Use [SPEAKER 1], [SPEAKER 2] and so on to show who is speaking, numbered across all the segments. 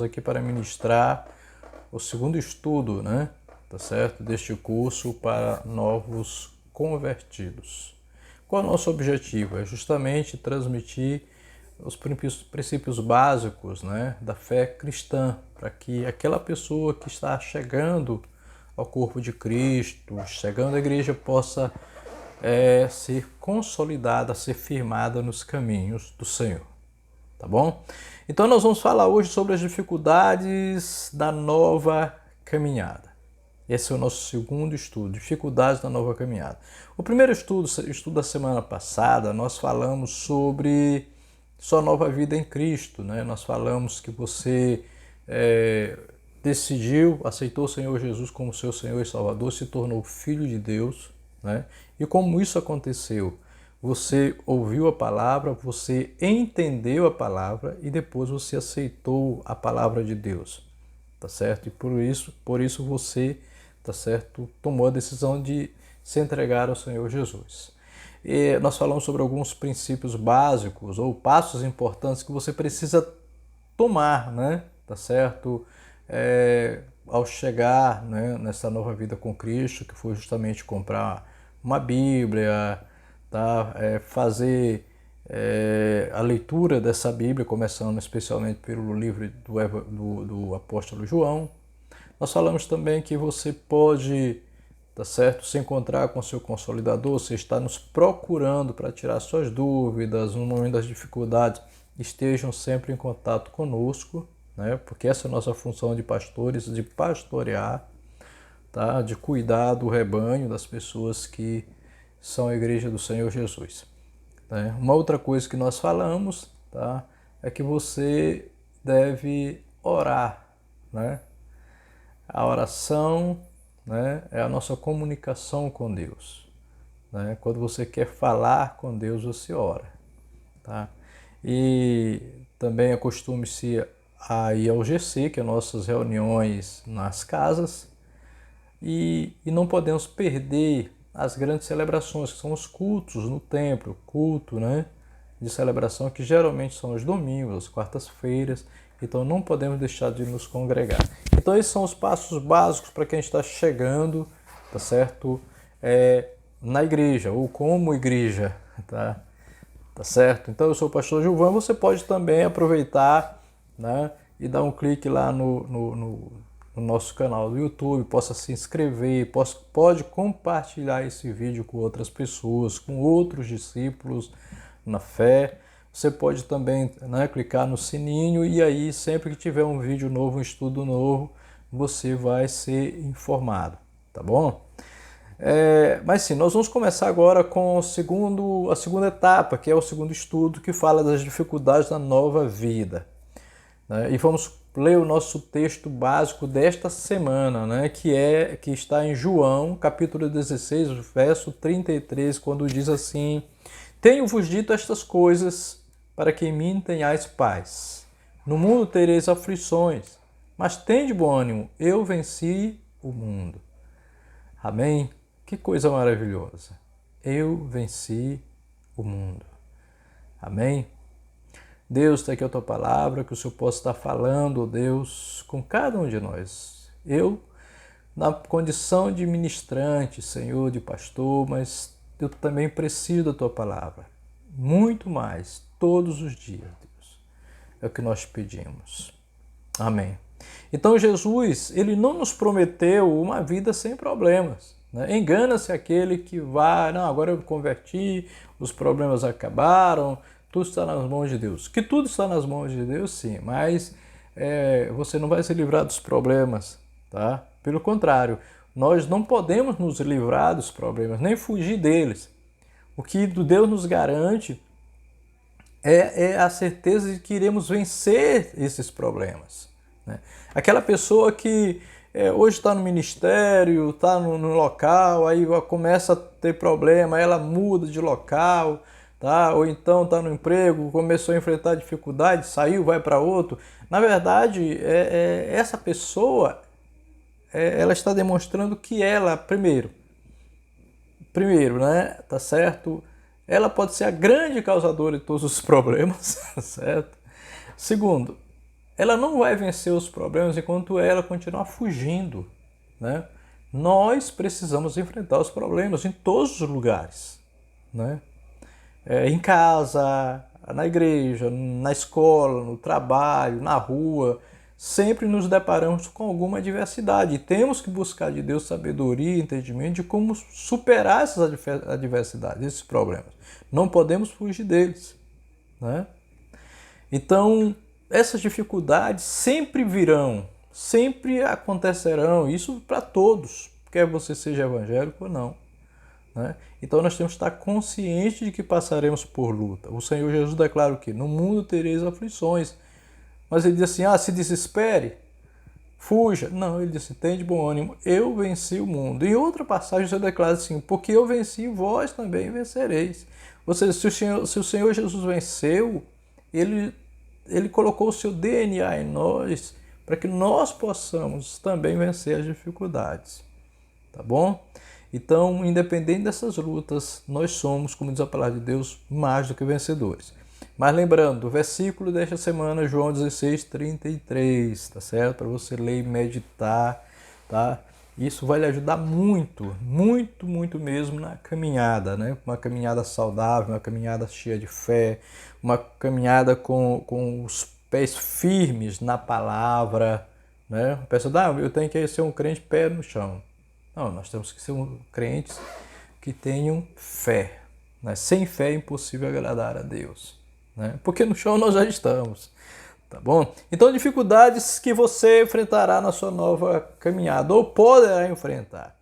[SPEAKER 1] estamos aqui para ministrar o segundo estudo, né? Tá certo? Deste curso para novos convertidos. Qual é o nosso objetivo? É justamente transmitir os princípios básicos, né, da fé cristã, para que aquela pessoa que está chegando ao corpo de Cristo, chegando à igreja, possa ser consolidada, ser firmada nos caminhos do Senhor. Tá bom? Então nós vamos falar hoje sobre as dificuldades da nova caminhada. Esse é o nosso segundo estudo, dificuldades da nova caminhada. O primeiro estudo da semana passada, nós falamos sobre sua nova vida em Cristo, né? Nós falamos que você decidiu, aceitou o Senhor Jesus como seu Senhor e Salvador, se tornou filho de Deus, né? E como isso aconteceu? Você ouviu a palavra, você entendeu a palavra e depois você aceitou a palavra de Deus, tá certo? E por isso você, tá certo, tomou a decisão de se entregar ao Senhor Jesus. E nós falamos sobre alguns princípios básicos ou passos importantes que você precisa tomar, né? Tá certo? Ao chegar, né, nessa nova vida com Cristo, que foi justamente comprar uma Bíblia, tá? Fazer a leitura dessa Bíblia, começando especialmente pelo livro do apóstolo João. Nós falamos também que você pode, tá certo, se encontrar com seu consolidador, você está nos procurando para tirar suas dúvidas, no momento das dificuldades, estejam sempre em contato conosco, né? Porque essa é a nossa função de pastores, de pastorear, tá? De cuidar do rebanho, das pessoas que são a igreja do Senhor Jesus. Né? Uma outra coisa que nós falamos, tá? É que você deve orar, né? A oração, né, é a nossa comunicação com Deus. Né? Quando você quer falar com Deus, você ora. Tá? E também acostume-se a ir ao GC, que é nossas reuniões nas casas, e não podemos perder as grandes celebrações, que são os cultos no templo, culto, né, de celebração, que geralmente são os domingos, as quartas-feiras, então não podemos deixar de nos congregar. Então esses são os passos básicos para quem está chegando, tá certo, na igreja, ou como igreja, tá certo? Então eu sou o pastor Gilvan, você pode também aproveitar, né, e dar um clique lá no nosso canal do YouTube, possa se inscrever, pode compartilhar esse vídeo com outras pessoas, com outros discípulos na fé. Você pode também, né, clicar no sininho e aí sempre que tiver um vídeo novo, um estudo novo, você vai ser informado, tá bom? Mas sim, nós vamos começar agora com a segunda etapa, que é o segundo estudo, que fala das dificuldades da nova vida. Né? E vamos ler o nosso texto básico desta semana, né? que está em João, capítulo 16, verso 33, quando diz assim: Tenho-vos dito estas coisas para que em mim tenhais paz. No mundo tereis aflições, mas tende bom ânimo, eu venci o mundo. Amém? Que coisa maravilhosa. Eu venci o mundo. Amém? Deus, está aqui a tua palavra, que o Senhor possa estar falando, Deus, com cada um de nós. Eu, na condição de ministrante, Senhor, de pastor, mas eu também preciso da tua palavra. Muito mais, todos os dias, Deus. É o que nós pedimos. Amém. Então Jesus, ele não nos prometeu uma vida sem problemas. Né? Engana-se aquele que vai, não, agora eu me converti, os problemas acabaram, tudo está nas mãos de Deus. Que tudo está nas mãos de Deus, sim, mas você não vai se livrar dos problemas, tá? Pelo contrário, nós não podemos nos livrar dos problemas, nem fugir deles. O que Deus nos garante é a certeza de que iremos vencer esses problemas. Né? Aquela pessoa que hoje está no ministério, está no local, aí começa a ter problema, ela muda de local, tá? Ou então está no emprego, começou a enfrentar dificuldade, saiu, vai para outro. Na verdade, essa pessoa ela está demonstrando que ela, primeiro, né, tá certo? Ela pode ser a grande causadora de todos os problemas, certo? Segundo, ela não vai vencer os problemas enquanto ela continuar fugindo, né? Nós precisamos enfrentar os problemas em todos os lugares, né? Em casa, na igreja, na escola, no trabalho, na rua, sempre nos deparamos com alguma adversidade e temos que buscar de Deus sabedoria e entendimento de como superar essas adversidades, esses problemas. Não podemos fugir deles, né? Então, essas dificuldades sempre virão, sempre acontecerão, isso para todos, quer você seja evangélico ou não, né? Então nós temos que estar conscientes de que passaremos por luta. O Senhor Jesus declara o quê? No mundo tereis aflições. Mas ele diz assim, se desespere, fuja. Não, ele disse, tem de bom ânimo, eu venci o mundo. Em outra passagem você declara assim, porque eu venci, vós também vencereis. Ou seja, se o Senhor Jesus venceu, ele colocou o seu DNA em nós para que nós possamos também vencer as dificuldades. Tá bom? Então, independente dessas lutas, nós somos, como diz a palavra de Deus, mais do que vencedores. Mas lembrando, o versículo desta semana, João 16, 33, tá certo? Para você ler e meditar, tá? Isso vai lhe ajudar muito, muito, muito mesmo na caminhada, né? Uma caminhada saudável, uma caminhada cheia de fé, uma caminhada com os pés firmes na palavra, né? A pessoa, eu tenho que ser um crente pé no chão. Não, nós temos que ser crentes que tenham fé, né? Sem fé é impossível agradar a Deus, né? Porque no chão nós já estamos, tá bom? Então, dificuldades que você enfrentará na sua nova caminhada, ou poderá enfrentar.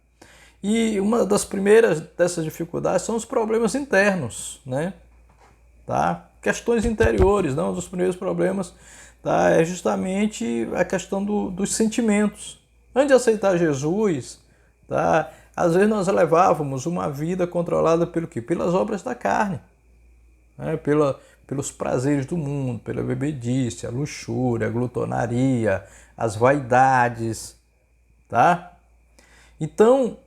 [SPEAKER 1] E uma das primeiras dessas dificuldades são os problemas internos, né? Tá? Questões interiores, não? Um dos primeiros problemas, tá? É justamente a questão dos sentimentos. Antes de aceitar Jesus, tá? Às vezes nós levávamos uma vida controlada pelo quê? Pelas obras da carne, né? Pelos prazeres do mundo, pela bebedice, a luxúria, a glutonaria, as vaidades, tá? Então,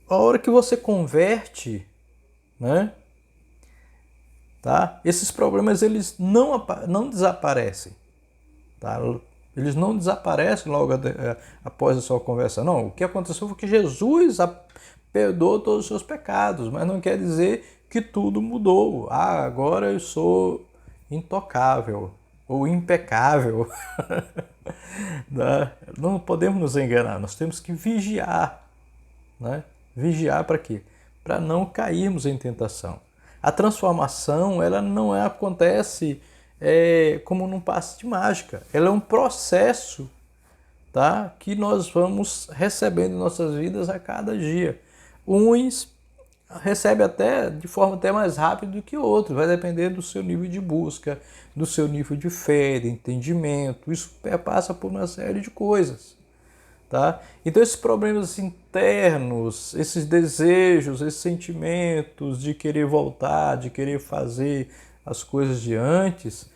[SPEAKER 1] a hora que você converte, né? Tá? Esses problemas eles não desaparecem, tá? Eles não desaparecem logo após a sua conversão. Não, o que aconteceu foi que Jesus perdoou todos os seus pecados, mas não quer dizer que tudo mudou. Agora eu sou intocável ou impecável. Não podemos nos enganar, nós temos que vigiar, né? Vigiar para quê? Para não cairmos em tentação. A transformação ela não acontece como num passe de mágica. Ela é um processo, tá? Que nós vamos recebendo em nossas vidas a cada dia. Uns recebem até de forma até mais rápida do que outros. Vai depender do seu nível de busca, do seu nível de fé, de entendimento. Isso passa por uma série de coisas. Tá? Então esses problemas internos, esses desejos, esses sentimentos de querer voltar, de querer fazer as coisas de antes,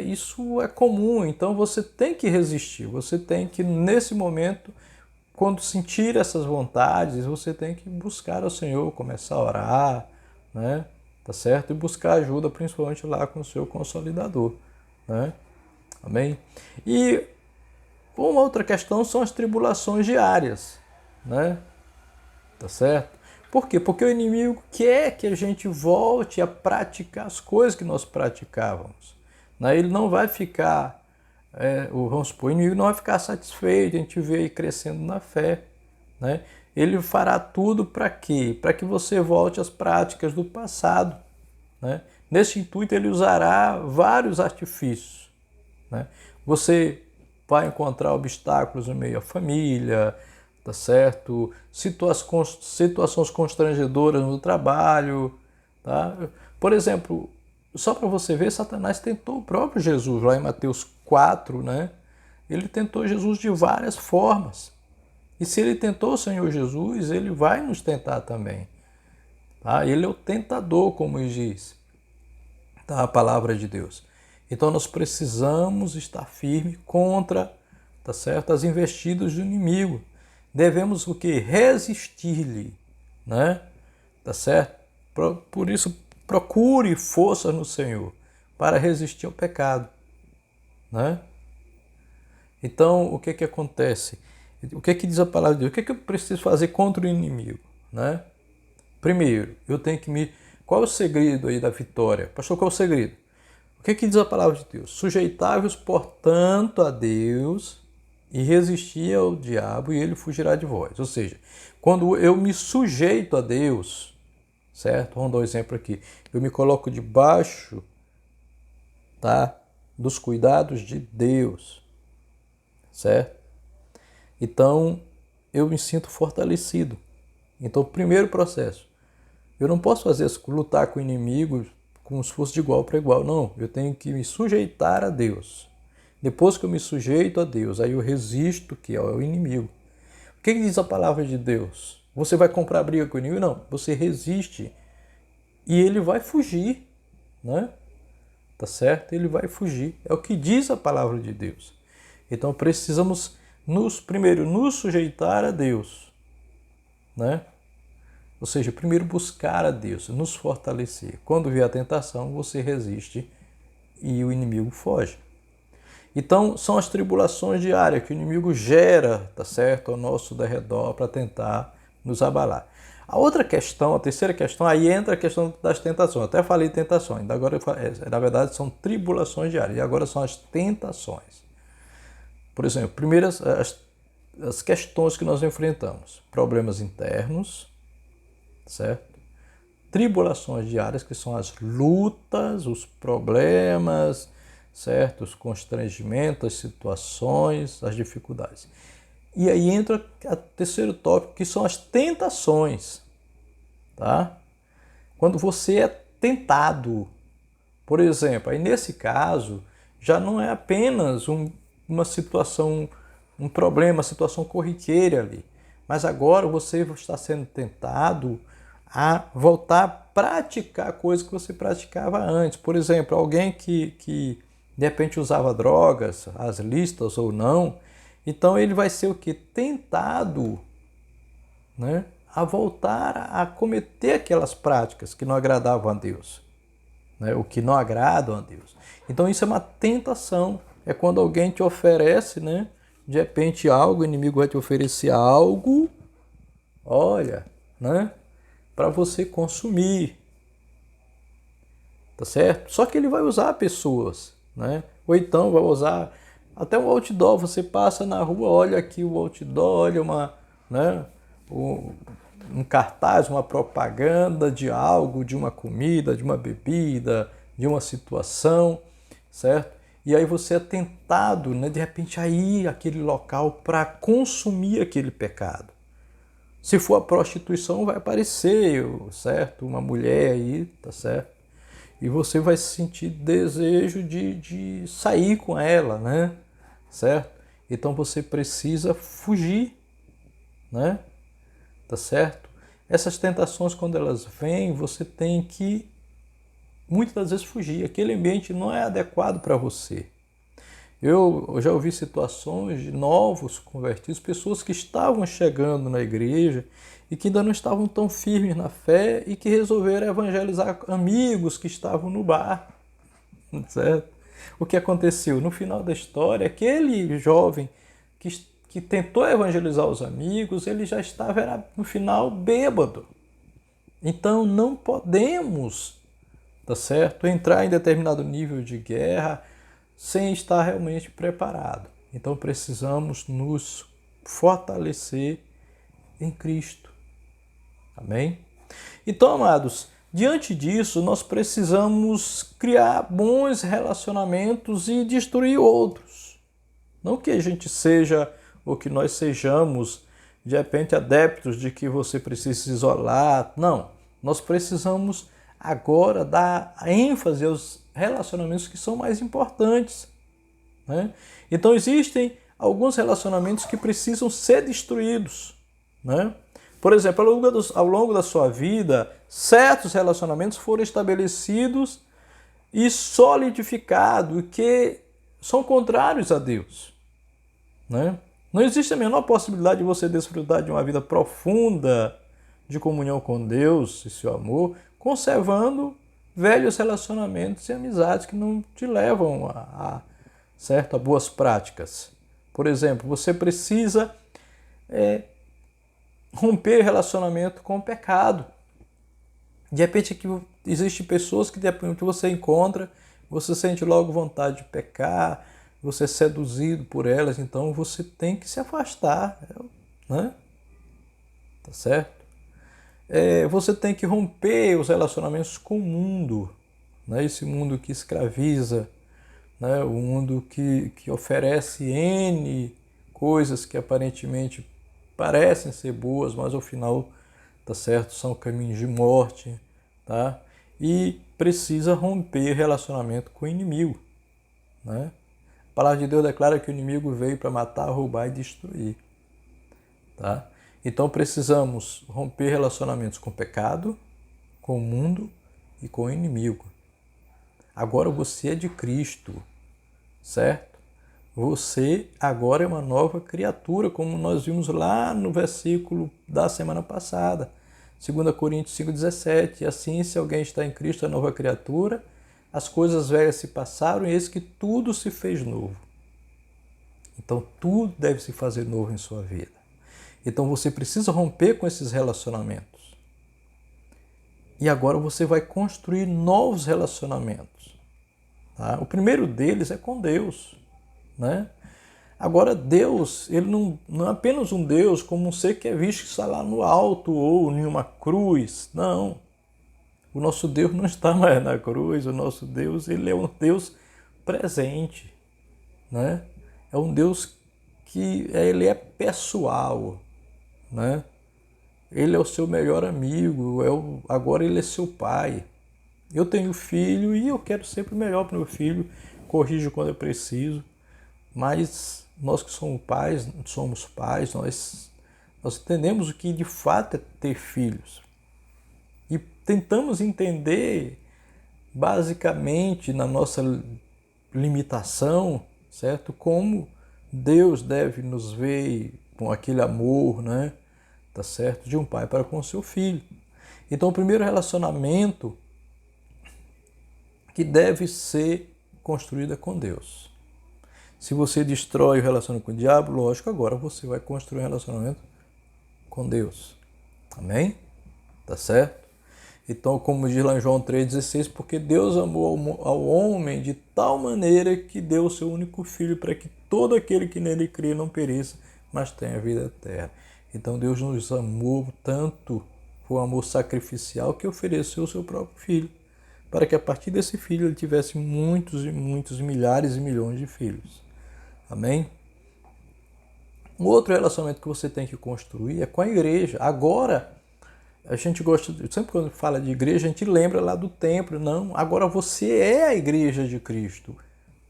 [SPEAKER 1] isso é comum, então você tem que resistir, você tem que nesse momento, quando sentir essas vontades, você tem que buscar ao Senhor, começar a orar, né? Tá certo? E buscar ajuda principalmente lá com o seu consolidador, né? Amém? E uma outra questão são as tribulações diárias, né? Tá certo? Por quê? Porque o inimigo quer que a gente volte a praticar as coisas que nós praticávamos, né? Ele não vai ficar, vamos supor, o inimigo não vai ficar satisfeito, a gente vê aí crescendo na fé, né? Ele fará tudo para quê? Para que você volte às práticas do passado, né? Nesse intuito ele usará vários artifícios, né? Você vai encontrar obstáculos no meio da família, tá certo? Situações constrangedoras no trabalho, tá? Por exemplo, só para você ver, Satanás tentou o próprio Jesus, lá em Mateus 4, né? Ele tentou Jesus de várias formas. E se ele tentou o Senhor Jesus, ele vai nos tentar também. Tá? Ele é o tentador, como diz, tá? A palavra de Deus. Então nós precisamos estar firme contra, tá certo, as investidas do inimigo. Devemos o quê? Resistir-lhe, né? Tá certo? Por isso procure força no Senhor para resistir ao pecado, né? Então, o que que acontece? O que que diz a palavra de Deus? O que que eu preciso fazer contra o inimigo, né? Primeiro, eu tenho que me... Qual é o segredo aí da vitória? Pastor, qual é o segredo? O que que diz a palavra de Deus? Sujeitai-vos, portanto, a Deus e resisti ao diabo e ele fugirá de vós. Ou seja, quando eu me sujeito a Deus, certo? Vamos dar um exemplo aqui. Eu me coloco debaixo, tá, dos cuidados de Deus, certo? Então, eu me sinto fortalecido. Então, primeiro processo, eu não posso fazer isso, lutar com o inimigo como se fosse de igual para igual. Não, eu tenho que me sujeitar a Deus. Depois que eu me sujeito a Deus, aí eu resisto, que é o inimigo. O que diz a palavra de Deus? Você vai comprar briga com o inimigo? Não, você resiste e ele vai fugir, né? Tá certo? Ele vai fugir. É o que diz a palavra de Deus. Então precisamos primeiro nos sujeitar a Deus, né? Ou seja, primeiro buscar a Deus, nos fortalecer. Quando vier a tentação, você resiste e o inimigo foge. Então, são as tribulações diárias que o inimigo gera, tá certo, ao nosso derredor para tentar nos abalar. A outra questão, a terceira questão, aí entra a questão das tentações. Até falei tentações, agora na verdade são tribulações diárias, e agora são as tentações. Por exemplo, primeiras as questões que nós enfrentamos: problemas internos, certo? Tribulações diárias, que são as lutas, os problemas, certo? Os constrangimentos, as situações, as dificuldades. E aí entra o terceiro tópico, que são as tentações, tá? Quando você é tentado, por exemplo, aí nesse caso já não é apenas uma situação, um problema, uma situação corriqueira ali, mas agora você está sendo tentado a voltar a praticar coisas que você praticava antes. Por exemplo, alguém que de repente usava drogas, as listas ou não, então ele vai ser o que? Tentado, né, a voltar a cometer aquelas práticas que não agradavam a Deus, né, o que não agradam a Deus. Então isso é uma tentação, é quando alguém te oferece, né, de repente algo, o inimigo vai te oferecer algo, olha, né, para você consumir, tá certo? Só que ele vai usar pessoas, né? Ou então vai usar até um outdoor. Você passa na rua, olha aqui o outdoor, olha né, um cartaz, uma propaganda de algo, de uma comida, de uma bebida, de uma situação, certo? E aí você é tentado, né, de repente, a ir àquele local para consumir aquele pecado. Se for a prostituição, vai aparecer, certo? Uma mulher aí, tá certo? E você vai sentir desejo de sair com ela, né? Certo? Então você precisa fugir, né? Tá certo? Essas tentações, quando elas vêm, você tem que, muitas das vezes, fugir. Aquele ambiente não é adequado para você. Eu já ouvi situações de novos convertidos, pessoas que estavam chegando na igreja e que ainda não estavam tão firmes na fé e que resolveram evangelizar amigos que estavam no bar, certo? O que aconteceu? No final da história, aquele jovem que tentou evangelizar os amigos, ele já estava, no final, bêbado. Então não podemos, tá certo, entrar em determinado nível de guerra sem estar realmente preparado. Então precisamos nos fortalecer em Cristo. Amém? Então, amados, diante disso, nós precisamos criar bons relacionamentos e destruir outros. Não que a gente seja, ou que nós sejamos, de repente, adeptos de que você precisa se isolar. Não. Nós precisamos agora dar ênfase aos relacionamentos que são mais importantes, né? Então existem alguns relacionamentos que precisam ser destruídos, né? Por exemplo, ao longo da sua vida, certos relacionamentos foram estabelecidos e solidificados que são contrários a Deus, né? Não existe a menor possibilidade de você desfrutar de uma vida profunda de comunhão com Deus e seu amor, conservando velhos relacionamentos e amizades que não te levam a certo? A boas práticas. Por exemplo, você precisa romper relacionamento com o pecado. De repente aqui existem pessoas que de repente você encontra, você sente logo vontade de pecar, você é seduzido por elas, então você tem que se afastar, né? Tá certo? Você tem que romper os relacionamentos com o mundo, né? Esse mundo que escraviza, né? O mundo que oferece N coisas que aparentemente parecem ser boas, mas ao final, tá certo, são caminhos de morte, tá? E precisa romper relacionamento com o inimigo, né? A palavra de Deus declara que o inimigo veio para matar, roubar e destruir, tá? Então precisamos romper relacionamentos com o pecado, com o mundo e com o inimigo. Agora você é de Cristo, certo? Você agora é uma nova criatura, como nós vimos lá no versículo da semana passada, 2 Coríntios 5,17. E assim, se alguém está em Cristo, é nova criatura, as coisas velhas se passaram e eis que tudo se fez novo. Então, tudo deve se fazer novo em sua vida. Então, você precisa romper com esses relacionamentos. E agora você vai construir novos relacionamentos. Tá? O primeiro deles é com Deus, né? Agora, Deus, ele não é apenas um Deus como um ser que é visto que está lá no alto ou em uma cruz. Não. O nosso Deus não está mais na cruz. O nosso Deus, ele é um Deus presente, né? É um Deus que ele é pessoal, né? Ele é o seu melhor amigo, agora ele é seu pai. Eu tenho filho e eu quero sempre o melhor para o meu filho, corrijo quando é preciso, mas nós que somos pais, nós entendemos o que de fato é ter filhos. E tentamos entender, basicamente, na nossa limitação, certo? Como Deus deve nos ver com aquele amor, né? Tá certo? De um pai para com seu filho. Então, o primeiro relacionamento que deve ser construído é com Deus. Se você destrói o relacionamento com o diabo, lógico, agora você vai construir um relacionamento com Deus. Amém? Tá certo? Então, como diz lá em João 3,16, porque Deus amou ao homem de tal maneira que deu o seu único filho para que todo aquele que nele crê não pereça, mas tenha vida eterna. Então, Deus nos amou tanto, foi um amor sacrificial, que ofereceu o seu próprio filho, para que a partir desse filho ele tivesse muitos e muitos, milhares e milhões de filhos. Amém? Um outro relacionamento que você tem que construir é com a igreja. Agora, a gente gosta, sempre quando fala de igreja, a gente lembra lá do templo. Não, agora você é a igreja de Cristo,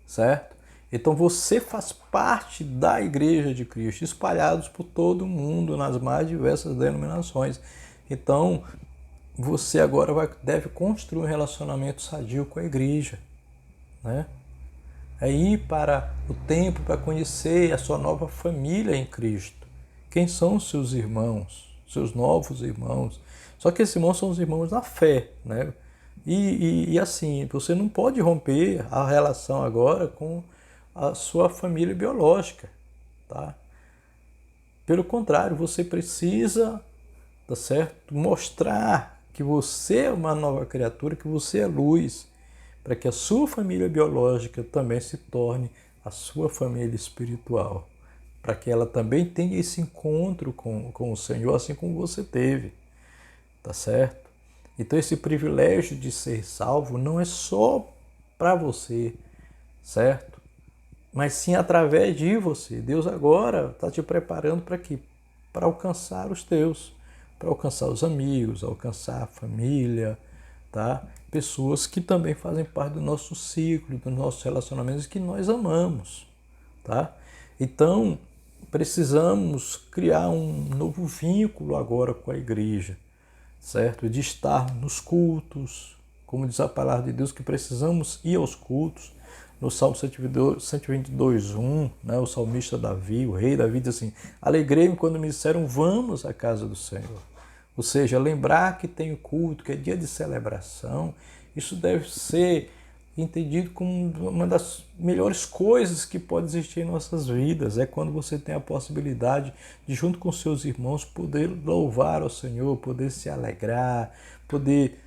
[SPEAKER 1] certo? Então você faz parte da igreja de Cristo, espalhados por todo o mundo, nas mais diversas denominações. Então, você agora deve construir um relacionamento sadio com a igreja, né? É ir para o templo para conhecer a sua nova família em Cristo. Quem são os seus irmãos, seus novos irmãos? Só que esses irmãos são os irmãos da fé, né? E assim, você não pode romper a relação agora com a sua família biológica, tá? Pelo contrário, você precisa, tá certo, mostrar que você é uma nova criatura, que você é luz, para que a sua família biológica também se torne a sua família espiritual, para que ela também tenha esse encontro com o Senhor, assim como você teve, tá certo? Então esse privilégio de ser salvo não é só para você, certo? Mas sim através de você. Deus agora está te preparando para quê? Para alcançar os teus, para alcançar os amigos, alcançar a família, tá? Pessoas que também fazem parte do nosso ciclo, dos nossos relacionamentos que nós amamos, tá? Então, precisamos criar um novo vínculo agora com a igreja, certo? De estar nos cultos, como diz a palavra de Deus, que precisamos ir aos cultos. No Salmo 122:1, né, o salmista Davi, o rei Davi, diz assim: alegrei-me quando me disseram, vamos à casa do Senhor. Ou seja, lembrar que tem o culto, que é dia de celebração, isso deve ser entendido como uma das melhores coisas que pode existir em nossas vidas. É quando você tem a possibilidade de, junto com seus irmãos, poder louvar ao Senhor, poder se alegrar, poder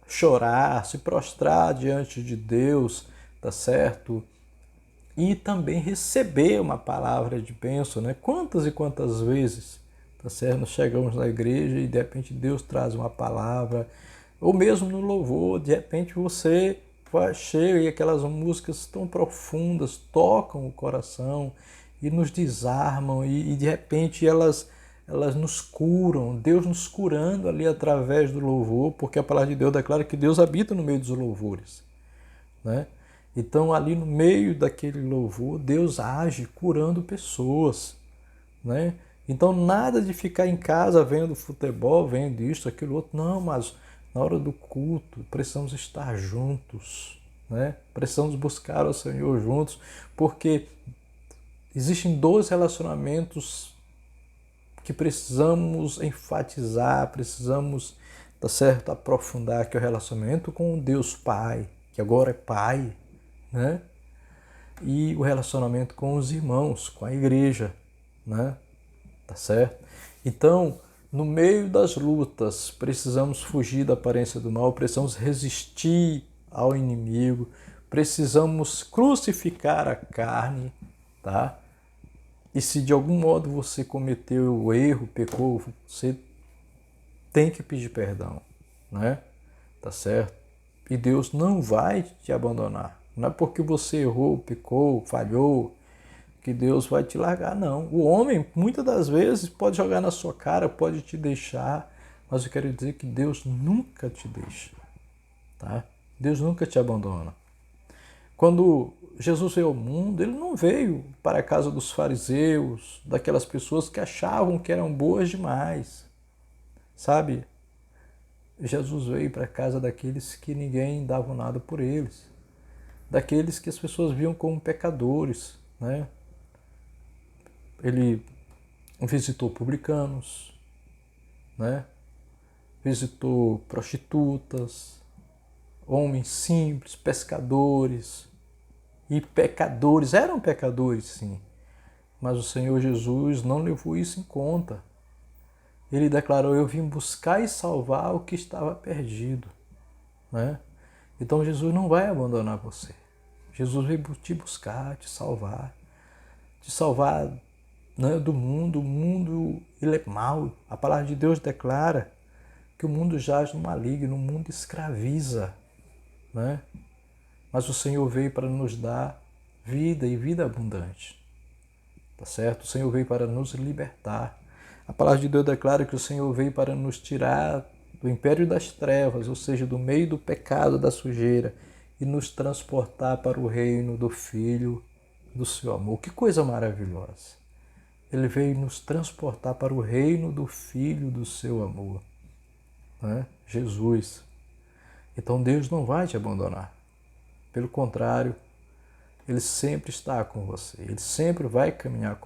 [SPEAKER 1] chorar, se prostrar diante de Deus, tá certo? E também receber uma palavra de bênção, né? Quantas e quantas vezes, tá certo? Nós chegamos na igreja e de repente Deus traz uma palavra, ou mesmo no louvor, de repente você chega e aquelas músicas tão profundas tocam o coração e nos desarmam e de repente elas nos curam, Deus nos curando ali através do louvor, porque a palavra de Deus declara que Deus habita no meio dos louvores, né? Então ali no meio daquele louvor, Deus age curando pessoas, né? Então nada de ficar em casa vendo futebol, vendo isso, aquilo outro, não, mas na hora do culto precisamos estar juntos, né? Precisamos buscar o Senhor juntos, porque existem dois relacionamentos que precisamos enfatizar, precisamos, tá certo, aprofundar, que é o relacionamento com o Deus Pai, que agora é Pai, né? E o relacionamento com os irmãos, com a igreja, né? Tá certo? Então, no meio das lutas, precisamos fugir da aparência do mal, precisamos resistir ao inimigo, precisamos crucificar a carne, tá? E se de algum modo você cometeu o erro, pecou, você tem que pedir perdão, né? Tá certo? E Deus não vai te abandonar. Não é porque você errou, pecou, falhou, que Deus vai te largar, não. O homem, muitas das vezes, pode jogar na sua cara, pode te deixar, mas eu quero dizer que Deus nunca te deixa, tá? Deus nunca te abandona. Quando Jesus veio ao mundo, ele não veio para a casa dos fariseus, daquelas pessoas que achavam que eram boas demais, sabe? Jesus veio para a casa daqueles que ninguém dava nada por eles, daqueles que as pessoas viam como pecadores, né? Ele visitou publicanos, né? Visitou prostitutas, homens simples, pescadores e pecadores. Eram pecadores, sim, mas o Senhor Jesus não levou isso em conta. Ele declarou: eu vim buscar e salvar o que estava perdido, né? Então Jesus não vai abandonar você. Jesus veio te buscar, te salvar, né, do mundo. O mundo, ele é mau. A palavra de Deus declara que o mundo jaz no maligno, o mundo escraviza, né? Mas o Senhor veio para nos dar vida e vida abundante, tá certo? O Senhor veio para nos libertar. A palavra de Deus declara que o Senhor veio para nos tirar do império das trevas, ou seja, do meio do pecado, da sujeira, e nos transportar para o reino do Filho do seu amor. Que coisa maravilhosa! Ele veio nos transportar para o reino do Filho do seu amor, né? Jesus. Então Deus não vai te abandonar. Pelo contrário, Ele sempre está com você. Ele sempre vai caminhar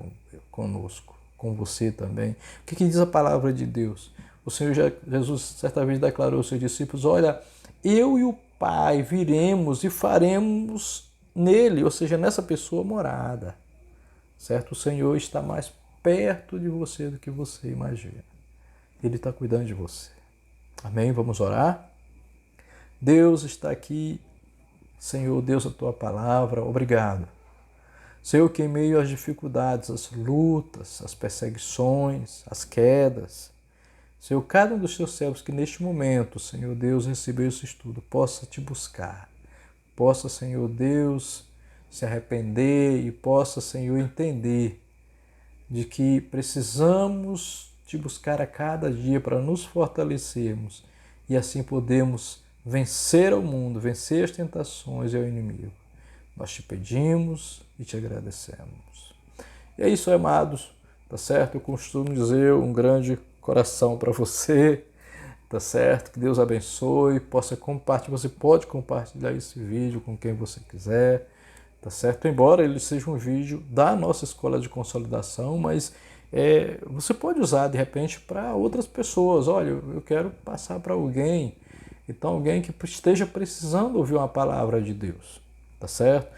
[SPEAKER 1] conosco, com você também. O que diz a palavra de Deus? O Senhor Jesus certa vez declarou aos seus discípulos: olha, eu e o Pai viremos e faremos nele, ou seja, nessa pessoa, morada. Certo? O Senhor está mais perto de você do que você imagina. Ele está cuidando de você. Amém? Vamos orar? Deus está aqui. Senhor, Deus, a tua palavra, obrigado. Senhor, que em meio às dificuldades, às lutas, às perseguições, às quedas, Senhor, cada um dos teus servos que neste momento, Senhor Deus, recebeu esse estudo, possa te buscar, possa, Senhor Deus, se arrepender e possa, Senhor, entender de que precisamos te buscar a cada dia para nos fortalecermos e assim podemos vencer ao mundo, vencer as tentações e ao inimigo. Nós te pedimos e te agradecemos. E é isso, amados, tá certo? Eu costumo dizer um grande coração para você, tá certo? Que Deus abençoe, possa compartilhar, você pode compartilhar esse vídeo com quem você quiser, tá certo? Embora ele seja um vídeo da nossa escola de consolidação, mas você pode usar de repente para outras pessoas. Olha, eu quero passar para alguém Então, alguém que esteja precisando ouvir uma palavra de Deus, tá certo?